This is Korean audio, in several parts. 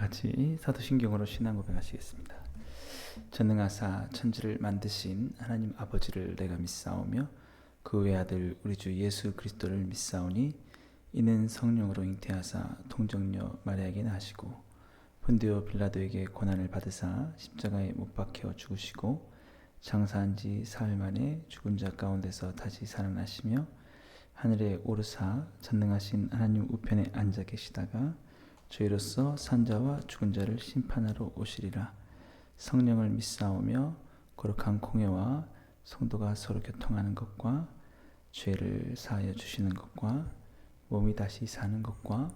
같이 사도신경으로 신앙 고백하시겠습니다. 전능하사 천지를 만드신 하나님 아버지를 내가 믿사오며 그 외아들 우리 주 예수 그리스도를 믿사오니 이는 성령으로 잉태하사 동정녀 마리아에게 나시고 본디오 빌라도에게 고난을 받으사 십자가에 못 박혀 죽으시고 장사한 지 사흘 만에 죽은 자 가운데서 다시 살아나시며 하늘에 오르사 전능하신 하나님 우편에 앉아 계시다가 저희로서 산자와 죽은 자를 심판하러 오시리라. 성령을 믿사오며 거룩한 공예와 성도가 서로 교통하는 것과 죄를 사하여 주시는 것과 몸이 다시 사는 것과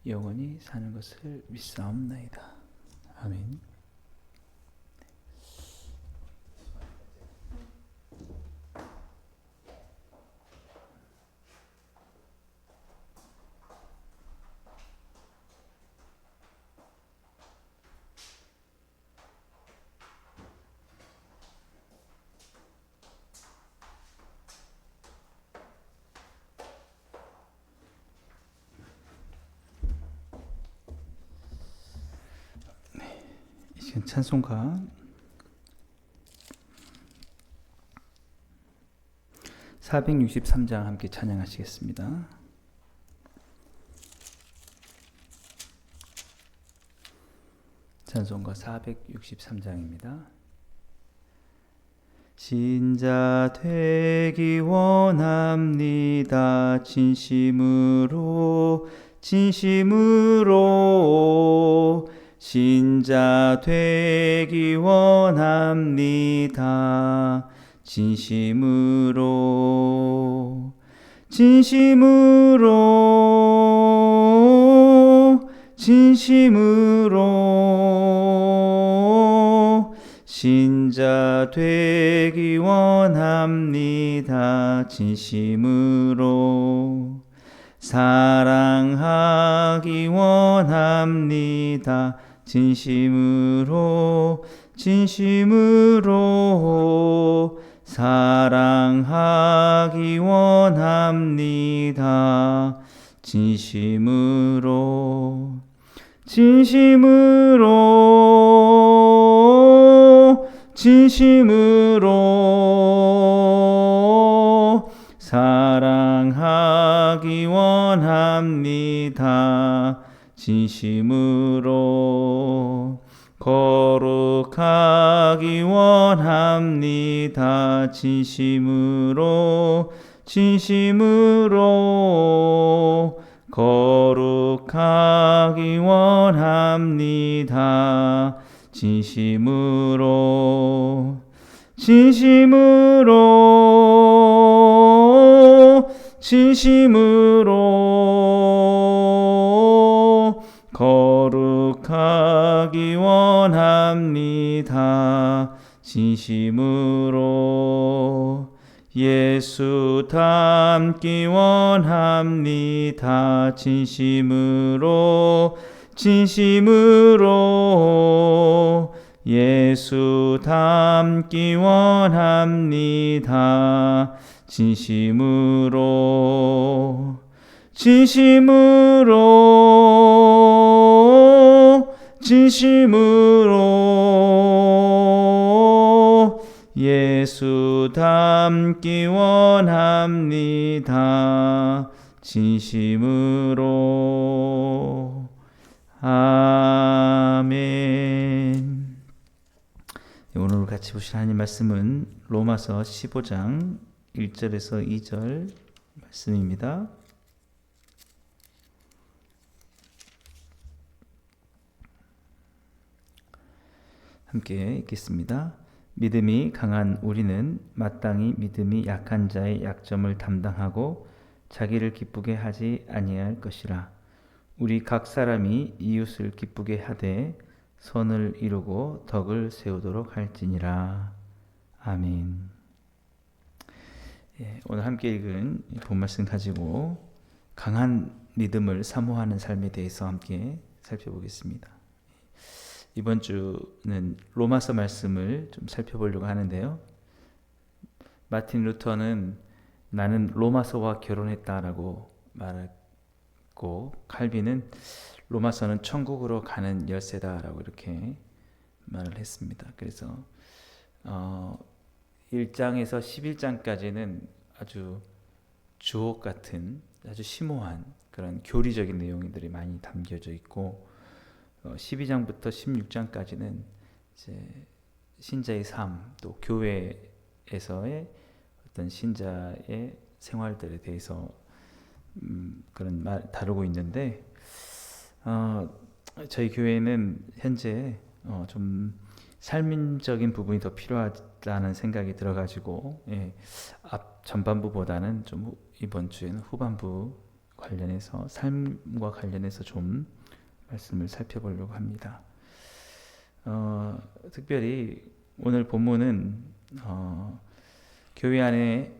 영원히 사는 것을 믿사옵나이다. 아멘. 찬송가 463장 함께 찬양하시겠습니다. 찬송가 463장입니다. 신자 되기 원합니다. 진심으로 신자 되기 원합니다. 진심으로 신자 되기 원합니다. 진심으로 사랑하기 원합니다. 진심으로 사랑하기 원합니다. 진심으로 사랑하기 원합니다. 진심으로 거룩하기 원합니다. 진심으로 거룩하기 원합니다. 진심으로 거룩하기 원합니다. 진심으로 예수 닮기 원합니다. 진심으로 예수 닮기 원합니다. 진심으로 예수 닮기 원합니다. 진심으로 아멘. 오늘 같이 보실 하나님 말씀은 로마서 15장 1절에서 2절 말씀입니다. 함께 읽겠습니다. 믿음이 강한 우리는 마땅히 믿음이 약한 자의 약점을 담당하고 자기를 기쁘게 하지 아니할 것이라. 우리 각 사람이 이웃을 기쁘게 하되 선을 이루고 덕을 세우도록 할지니라. 아멘. 오늘 함께 읽은 본 말씀 가지고 강한 믿음을 사모하는 삶에 대해서 함께 살펴보겠습니다. 이번 주는 로마서 말씀을 좀 살펴보려고 하는데요. 마틴 루터는 나는 로마서와 결혼했다라고 닫고 칼빈은 로마서는 천국으로 가는 열쇠다라고 이렇게 말을 했습니다. 그래서 1장에서 11장까지는 아주 주옥 같은 아주 심오한 그런 교리적인 내용들이 많이 담겨져 있고 12장부터 16장까지는 이제 신자의 삶, 또 교회에서의 어떤 신자의 생활들에 대해서 그런 말 다루고 있는데 저희 교회는 현재 좀 삶적인 부분이 더 필요하다는 생각이 들어가지고 앞 전반부보다는 좀 이번 주에는 후반부 관련해서 삶과 관련해서 좀 말씀을 살펴보려고 합니다. 특별히 오늘 본문은 교회 안에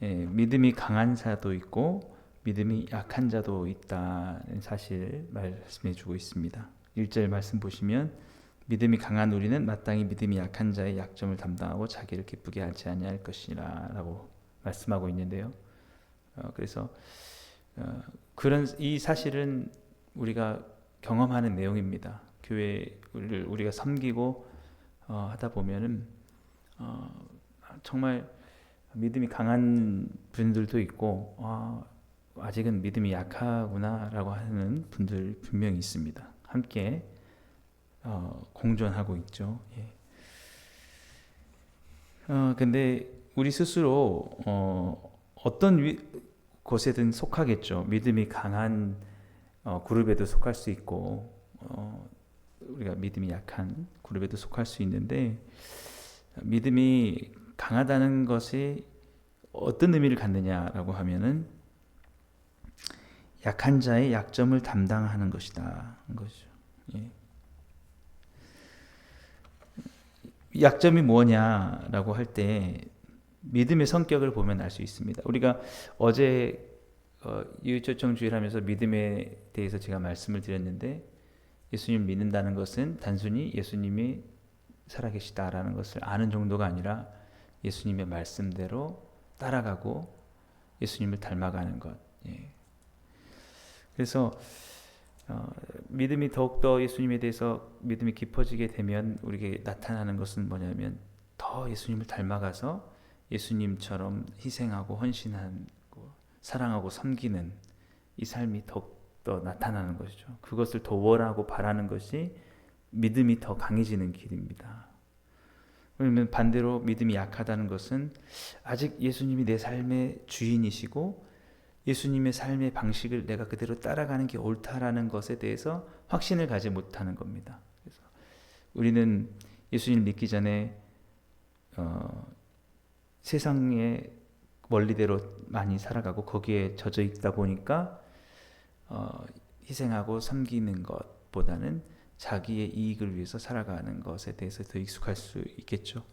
믿음이 강한 자도 있고 믿음이 약한 자도 있다는 사실 말씀해 주고 있습니다. 1절 말씀 보시면 믿음이 강한 우리는 마땅히 믿음이 약한 자의 약점을 담당하고 자기를 기쁘게 하지 아니할 것이라 라고 말씀하고 있는데요. 그래서 그런 이 사실은 우리가 경험하는 내용입니다. 교회를 우리가 섬기고 하다 보면은 정말 믿음이 강한 분들도 있고 아직은 믿음이 약하구나라고 하는 분들 분명히 있습니다. 함께 공존하고 있죠. 근데 우리 스스로 어떤 곳에든 속하겠죠. 믿음이 강한 그룹에도 속할 수 있고 우리가 믿음이 약한 그룹에도 속할 수 있는데 믿음이 강하다는 것이 어떤 의미를 갖느냐라고 하면은 약한 자의 약점을 담당하는 것이다. 것이죠. 약점이 뭐냐라고 할 때 믿음의 성격을 보면 알 수 있습니다. 우리가 어제 유초청주일 하면서 믿음에 대해서 제가 말씀을 드렸는데 예수님 믿는다는 것은 단순히 예수님이 살아계시다라는 것을 아는 정도가 아니라 예수님의 말씀대로 따라가고 예수님을 닮아가는 것. 그래서 믿음이 더욱더 예수님에 대해서 믿음이 깊어지게 되면 우리에게 나타나는 것은 뭐냐면 더 예수님을 닮아가서 예수님처럼 희생하고 헌신하고 사랑하고 섬기는 이 삶이 더욱더 나타나는 것이죠. 그것을 더 원하고 바라는 것이 믿음이 더 강해지는 길입니다. 그러면 반대로 믿음이 약하다는 것은 아직 예수님이 내 삶의 주인이시고 예수님의 삶의 방식을 내가 그대로 따라가는 게 옳다라는 것에 대해서 확신을 가지 못하는 겁니다. 그래서 우리는 예수님을 믿기 전에 세상의 원리대로 많이 살아가고 거기에 젖어 있다 보니까 희생하고 섬기는 것보다는 자기의 이익을 위해서 살아가는 것에 대해서 더 익숙할 수 있겠죠.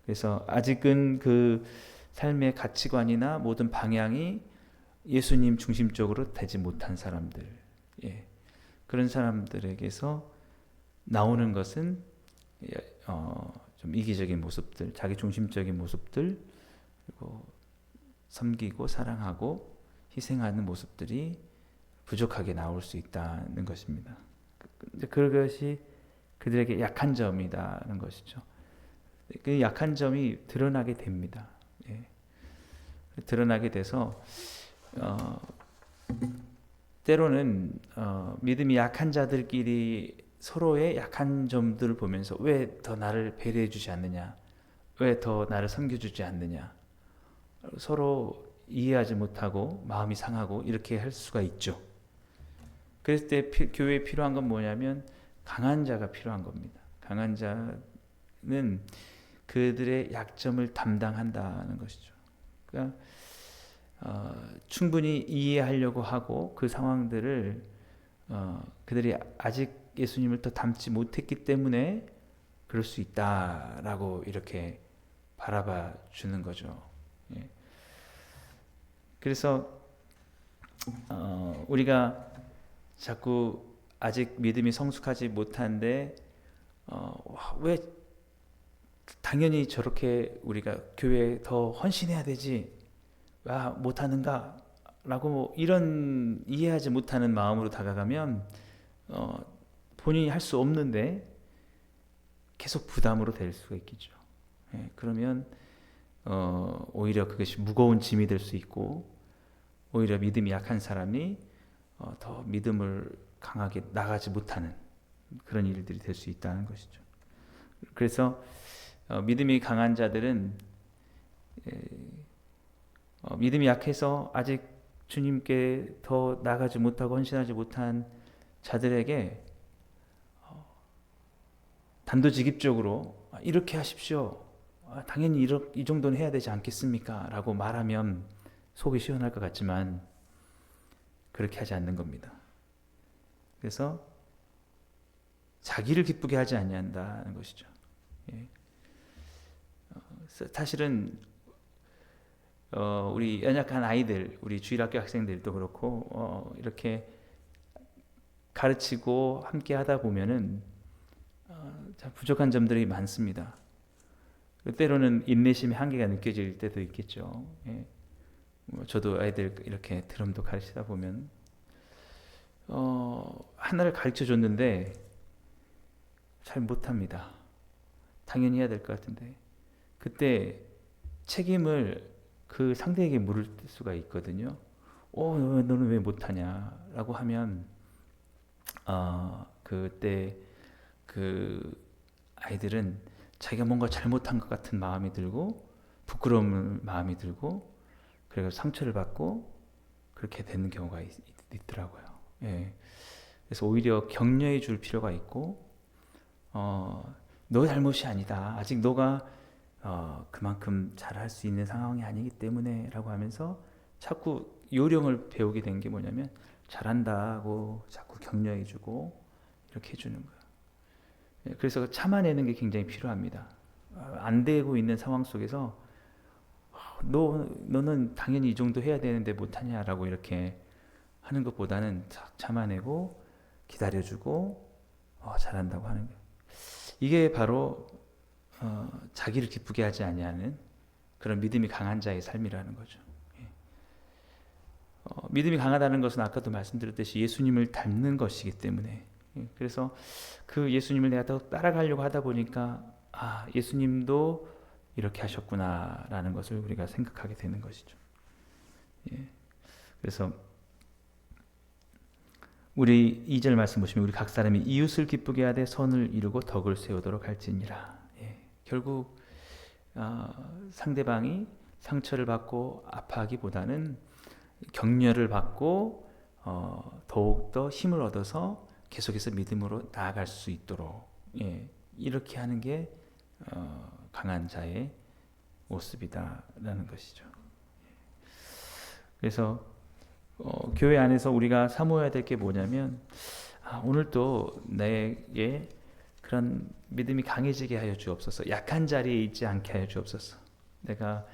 그래서 아직은 그 삶의 가치관이나 모든 방향이 예수님 중심적으로 되지 못한 사람들, 그런 사람들에게서 나오는 것은 좀 이기적인 모습들, 자기 중심적인 모습들, 그리고 섬기고 사랑하고 희생하는 모습들이 부족하게 나올 수 있다는 것입니다. 그것이 그들에게 약한 점이라는 것이죠. 그 약한 점이 드러나게 됩니다. 드러나게 돼서 때로는 믿음이 약한 자들끼리 서로의 약한 점들을 보면서 왜 더 나를 배려해 주지 않느냐, 왜 더 나를 섬겨주지 않느냐, 서로 이해하지 못하고 마음이 상하고 이렇게 할 수가 있죠. 그랬을 때 교회에 필요한 건 뭐냐면 강한 자가 필요한 겁니다. 강한 자는 그들의 약점을 담당한다는 것이죠. 그러니까 충분히 이해하려고 하고 그 상황들을 그들이 아직 예수님을 더 닮지 못했기 때문에 그럴 수 있다라고 이렇게 바라봐 주는 거죠. 그래서 우리가 자꾸 아직 믿음이 성숙하지 못한데 왜 당연히 저렇게 우리가 교회에 더 헌신해야 되지, 못하는가, 라고 이런 이해하지 못하는 마음으로 다가가면 본인이 할 수 없는데 계속 부담으로 될 수가 있겠죠. 예, 그러면 오히려 그것이 무거운 짐이 될 수 있고 오히려 믿음이 약한 사람이 더 믿음을 강하게 나가지 못하는 그런 일들이 될 수 있다는 것이죠. 그래서 믿음이 강한 자들은 믿음이 약해서 아직 주님께 더 나가지 못하고 헌신하지 못한 자들에게 단도직입적으로 이렇게 하십시오. 당연히 이 정도는 해야 되지 않겠습니까? 라고 말하면 속이 시원할 것 같지만 그렇게 하지 않는 겁니다. 그래서 자기를 기쁘게 하지 아니한다는 것이죠. 예. 사실은 우리 연약한 아이들, 우리 주일학교 학생들도 그렇고 이렇게 가르치고 함께 하다 보면은 부족한 점들이 많습니다. 때로는 인내심의 한계가 느껴질 때도 있겠죠. 예. 저도 아이들 이렇게 드럼도 가르치다 보면 하나를 가르쳐 줬는데 잘 못합니다. 당연히 해야 될 것 같은데 그때 책임을 그 상대에게 물을 수가 있거든요. 너는 왜 못하냐라고 하면 그때 그 아이들은 자기가 뭔가 잘못한 것 같은 마음이 들고 부끄러운 마음이 들고 그래서 상처를 받고 그렇게 되는 경우가 있더라고요. 예. 그래서 오히려 격려해 줄 필요가 있고 너 잘못이 아니다. 아직 너가 그만큼 잘할 수 있는 상황이 아니기 때문에 라고 하면서 자꾸 요령을 배우게 된 게 뭐냐면 잘한다고 자꾸 격려해 주고 이렇게 해주는 거예요. 그래서 참아내는 게 굉장히 필요합니다. 안 되고 있는 상황 속에서 너는 당연히 이 정도 해야 되는데 못하냐라고 이렇게 하는 것보다는 참아내고 기다려주고 잘한다고 하는 거예요. 이게 바로 자기를 기쁘게 하지 아니하는 그런 믿음이 강한 자의 삶이라는 거죠. 믿음이 강하다는 것은 아까도 말씀드렸듯이 예수님을 닮는 것이기 때문에 그래서 그 예수님을 내가 더 따라가려고 하다 보니까 예수님도 이렇게 하셨구나라는 것을 우리가 생각하게 되는 것이죠. 그래서 우리 2절 말씀 보시면 우리 각 사람이 이웃을 기쁘게 하되 선을 이루고 덕을 세우도록 할지니라. 결국 상대방이 상처를 받고 아파하기보다는 격려를 받고 더욱더 힘을 얻어서 계속해서 믿음으로 나아갈 수 있도록 이렇게 하는 게 강한 자의 모습이다라는 것이죠. 그래서 교회 안에서 우리가 사모해야 될 게 뭐냐면 오늘도 내게 그런 믿음이 강해지게 하여 주옵소서. 약한 자리에 있지 않게 하여 주옵소서. 내가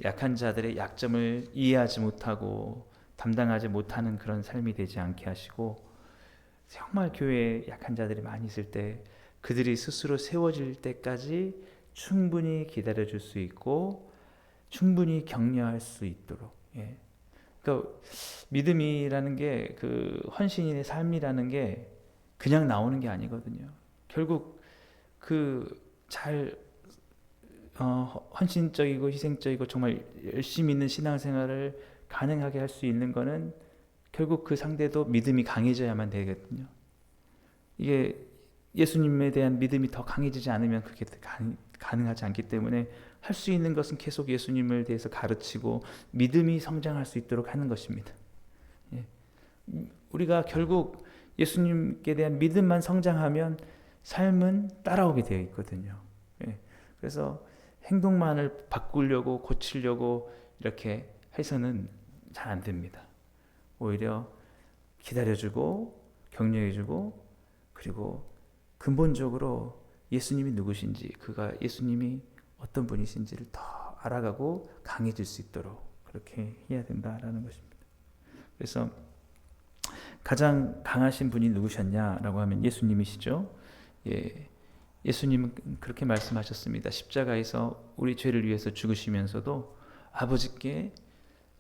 약한 자들의 약점을 이해하지 못하고 담당하지 못하는 그런 삶이 되지 않게 하시고 정말 교회에 약한 자들이 많이 있을 때 그들이 스스로 세워질 때까지 충분히 기다려줄 수 있고 충분히 격려할 수 있도록 그러니까 믿음이라는 게 그 헌신인의 삶이라는 게 그냥 나오는 게 아니거든요. 결국 그 잘 헌신적이고 희생적이고 정말 열심히 있는 신앙생활을 가능하게 할 수 있는 거는 결국 그 상대도 믿음이 강해져야만 되거든요. 이게 예수님에 대한 믿음이 더 강해지지 않으면 그게 가능하지 않기 때문에 할 수 있는 것은 계속 예수님을 대해서 가르치고 믿음이 성장할 수 있도록 하는 것입니다. 우리가 결국 예수님께 대한 믿음만 성장하면 삶은 따라오게 되어 있거든요. 그래서 행동만을 바꾸려고 고치려고 이렇게 해서는 잘 안 됩니다. 오히려 기다려주고 격려해주고 그리고 근본적으로 예수님이 누구신지 그가 예수님이 어떤 분이신지를 더 알아가고 강해질 수 있도록 그렇게 해야 된다라는 것입니다. 그래서 가장 강하신 분이 누구셨냐라고 하면 예수님이시죠. 예수님은 그렇게 말씀하셨습니다. 십자가에서 우리 죄를 위해서 죽으시면서도 아버지께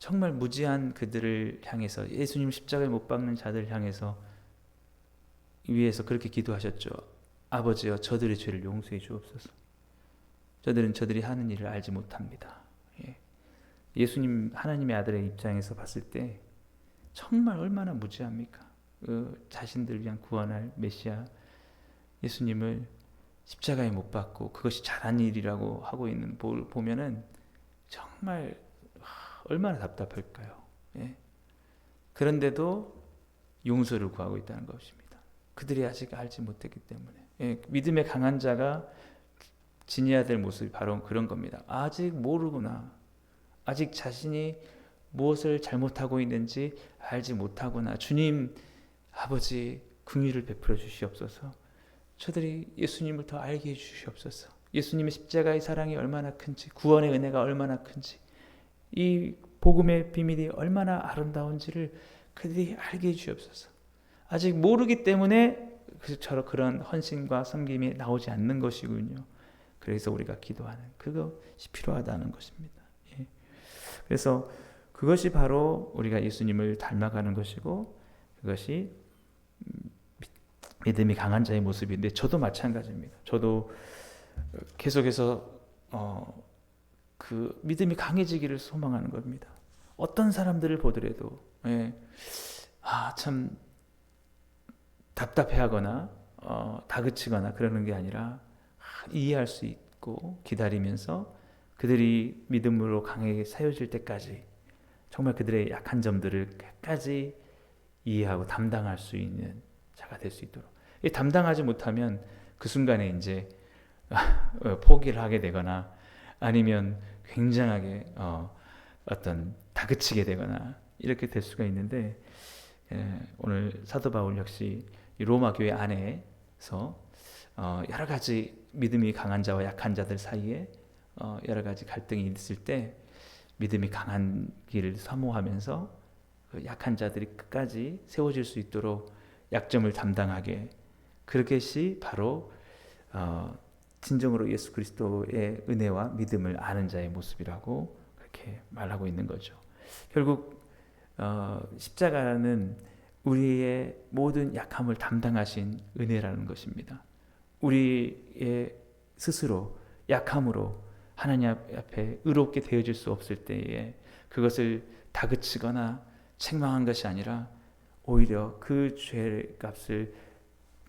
정말 무지한 그들을 향해서, 예수님 십자가에 못 박는 자들 향해서 위에서 그렇게 기도하셨죠. 아버지여, 저들의 죄를 용서해 주옵소서. 저들은 저들이 하는 일을 알지 못합니다. 예수님 하나님의 아들의 입장에서 봤을 때 정말 얼마나 무지합니까? 자신들을 위한 구원할 메시아 예수님을 십자가에 못 박고 그것이 잘한 일이라고 하고 있는 보면은 정말 얼마나 답답할까요? 그런데도 용서를 구하고 있다는 것입니다. 그들이 아직 알지 못했기 때문에. 믿음의 강한 자가 지녀야 될 모습이 바로 그런 겁니다. 아직 모르구나. 아직 자신이 무엇을 잘못하고 있는지 알지 못하구나. 주님 아버지 긍휼을 베풀어 주시옵소서. 저들이 예수님을 더 알게 해 주시옵소서. 예수님의 십자가의 사랑이 얼마나 큰지, 구원의 은혜가 얼마나 큰지, 이 복음의 비밀이 얼마나 아름다운지를 그들이 알게 해 주시옵소서. 아직 모르기 때문에 그런 헌신과 섬김이 나오지 않는 것이군요. 그래서 우리가 기도하는 그것이 필요하다는 것입니다. 그래서 그것이 바로 우리가 예수님을 닮아가는 것이고, 그것이 믿음이 강한 자의 모습인데, 저도 마찬가지입니다. 저도 계속해서 그 믿음이 강해지기를 소망하는 겁니다. 어떤 사람들을 보더라도 참 답답해하거나 다그치거나 그러는 게 아니라 이해할 수 있고 기다리면서 그들이 믿음으로 강하게 세워질 때까지 정말 그들의 약한 점들을 끝까지 이해하고 담당할 수 있는 자가 될 수 있도록. 담당하지 못하면 그 순간에 이제 포기를 하게 되거나 아니면 굉장하게 어떤 다그치게 되거나 이렇게 될 수가 있는데, 오늘 사도 바울 역시 로마 교회 안에서 여러 가지 믿음이 강한 자와 약한 자들 사이에 여러 가지 갈등이 있을 때 믿음이 강한 길을 사모하면서 그 약한 자들이 끝까지 세워질 수 있도록 약점을 담당하게, 그것이 바로 진정으로 예수 그리스도의 은혜와 믿음을 아는 자의 모습이라고 그렇게 말하고 있는 거죠. 결국 십자가는 우리의 모든 약함을 담당하신 은혜라는 것입니다. 우리의 스스로 약함으로 하나님 앞에 의롭게 되어질 수 없을 때에 그것을 다그치거나 책망한 것이 아니라 오히려 그 죄의 값을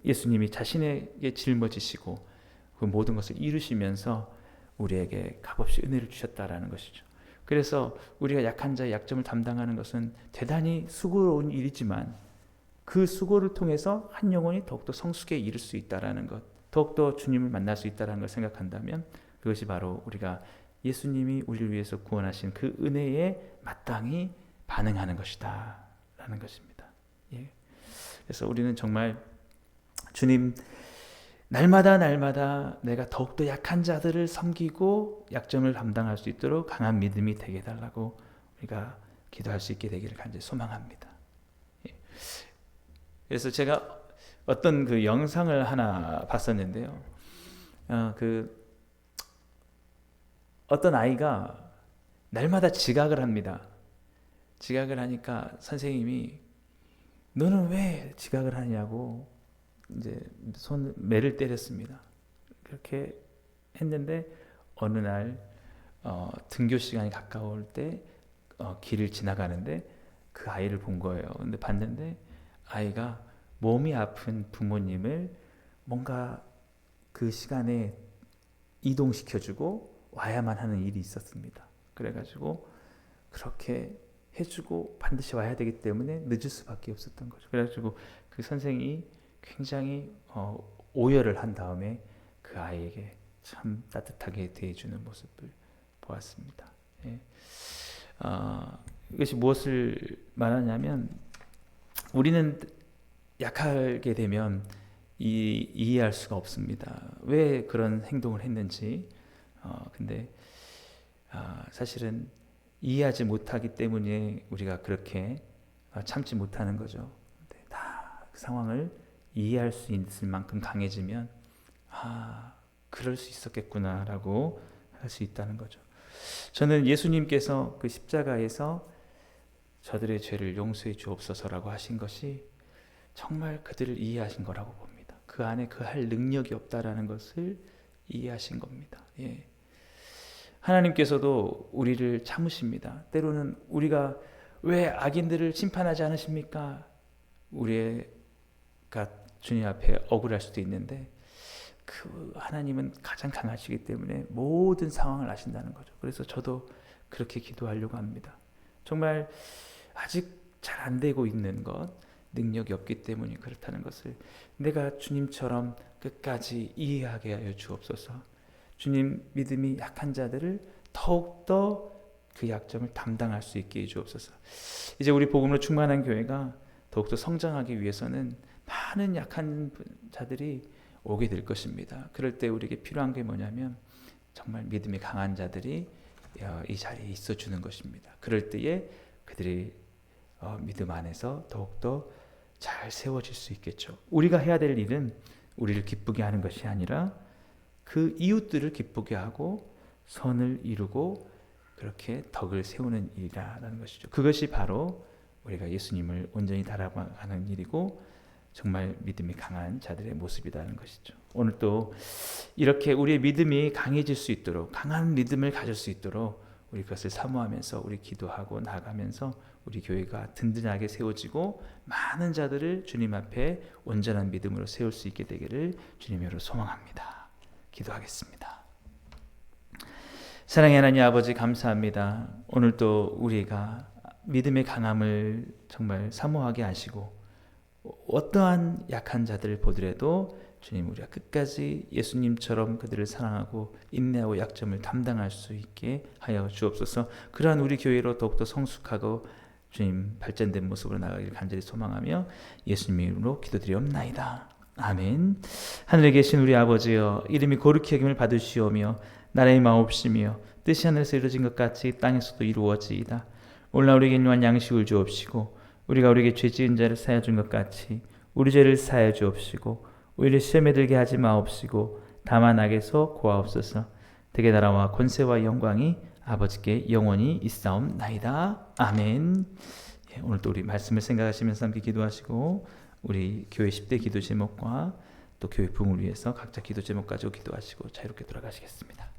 예수님이 자신에게 짊어지시고 그 모든 것을 이루시면서 우리에게 값없이 은혜를 주셨다라는 것이죠. 그래서 우리가 약한 자의 약점을 담당하는 것은 대단히 수고로운 일이지만 그 수고를 통해서 한 영혼이 더욱더 성숙에 이를 수 있다라는 것, 더욱더 주님을 만날 수 있다는 걸 생각한다면 그것이 바로 우리가 예수님이 우리를 위해서 구원하신 그 은혜에 마땅히 반응하는 것이다 라는 것입니다. 그래서 우리는 정말 주님, 날마다 내가 더욱더 약한 자들을 섬기고 약점을 담당할 수 있도록 강한 믿음이 되게 해달라고 우리가 기도할 수 있게 되기를 간절히 소망합니다. 그래서 제가 어떤 그 영상을 하나 봤었는데요. 어떤 아이가 날마다 지각을 합니다. 지각을 하니까 선생님이 너는 왜 지각을 하냐고 이제 매를 때렸습니다. 그렇게 했는데 어느 날 등교 시간이 가까울 때 길을 지나가는데 그 아이를 본 거예요. 근데 봤는데 아이가 몸이 아픈 부모님을 뭔가 그 시간에 이동시켜주고 와야만 하는 일이 있었습니다. 그래가지고 그렇게 해주고 반드시 와야 되기 때문에 늦을 수밖에 없었던 거죠. 그래가지고 그 선생이 굉장히 오열을 한 다음에 그 아이에게 참 따뜻하게 대해주는 모습을 보았습니다. 이것이 무엇을 말하냐면 우리는 약하게 되면 이해할 수가 없습니다. 왜 그런 행동을 했는지. 근데 사실은 이해하지 못하기 때문에 우리가 그렇게 참지 못하는 거죠. 다 그 상황을 이해할 수 있을 만큼 강해지면 그럴 수 있었겠구나라고 할 수 있다는 거죠. 저는 예수님께서 그 십자가에서 저들의 죄를 용서해 주옵소서라고 하신 것이 정말 그들을 이해하신 거라고 봅니다. 그 안에 그 할 능력이 없다라는 것을 이해하신 겁니다. 예. 하나님께서도 우리를 참으십니다. 때로는 우리가 왜 악인들을 심판하지 않으십니까? 우리가 주님 앞에 억울할 수도 있는데 그 하나님은 가장 강하시기 때문에 모든 상황을 아신다는 거죠. 그래서 저도 그렇게 기도하려고 합니다. 정말 아직 잘 안 되고 있는 것, 능력이 없기 때문에 그렇다는 것을 내가 주님처럼 끝까지 이해하게 하여 주옵소서. 주님 믿음이 약한 자들을 더욱더 그 약점을 담당할 수 있게 해 주옵소서. 이제 우리 복음으로 충만한 교회가 더욱더 성장하기 위해서는 많은 약한 자들이 오게 될 것입니다. 그럴 때 우리에게 필요한 게 뭐냐면 정말 믿음이 강한 자들이 이 자리에 있어 주는 것입니다. 그럴 때에 그들이 믿음 안에서 더욱더 잘 세워질 수 있겠죠. 우리가 해야 될 일은 우리를 기쁘게 하는 것이 아니라 그 이웃들을 기쁘게 하고 선을 이루고 그렇게 덕을 세우는 일이라는 것이죠. 그것이 바로 우리가 예수님을 온전히 따라가는 일이고 정말 믿음이 강한 자들의 모습이라는 것이죠. 오늘 또 이렇게 우리의 믿음이 강해질 수 있도록, 강한 믿음을 가질 수 있도록 우리 그것을 사모하면서 우리 기도하고 나가면서 우리 교회가 든든하게 세워지고 많은 자들을 주님 앞에 온전한 믿음으로 세울 수 있게 되기를 주님으로 소망합니다. 기도하겠습니다. 사랑의 하나님 아버지, 감사합니다. 오늘 또 우리가 믿음의 강함을 정말 사모하게 하시고 어떠한 약한 자들을 보더라도 주님, 우리가 끝까지 예수님처럼 그들을 사랑하고 인내하고 약점을 담당할 수 있게 하여 주옵소서. 그러한 우리 교회로 더욱더 성숙하고 주님 발전된 모습으로 나가기를 간절히 소망하며 예수님 이름으로 기도드리옵나이다. 아멘. 하늘에 계신 우리 아버지여, 이름이 거룩히 여김을 받으시오며 나라의 마옵시며 뜻이 하늘에서 이루어진 것 같이 땅에서도 이루어지이다. 오늘 우리에게 일용할 양식을 주옵시고 우리가 우리에게 죄 지은 자를 사하여 준 것 같이 우리 죄를 사하여 주옵시고 우리를 시험에 들게 하지 마옵시고 다만 악에서 구하옵소서. 대개 나라와 권세와 영광이 아버지께 영원히 있사옵나이다. 아멘. 오늘 또 우리 말씀을 생각하시면서 함께 기도하시고 우리 교회 10대 기도 제목과 또 교회 부흥을 위해서 각자 기도 제목 가지고 기도하시고 자유롭게 돌아가시겠습니다.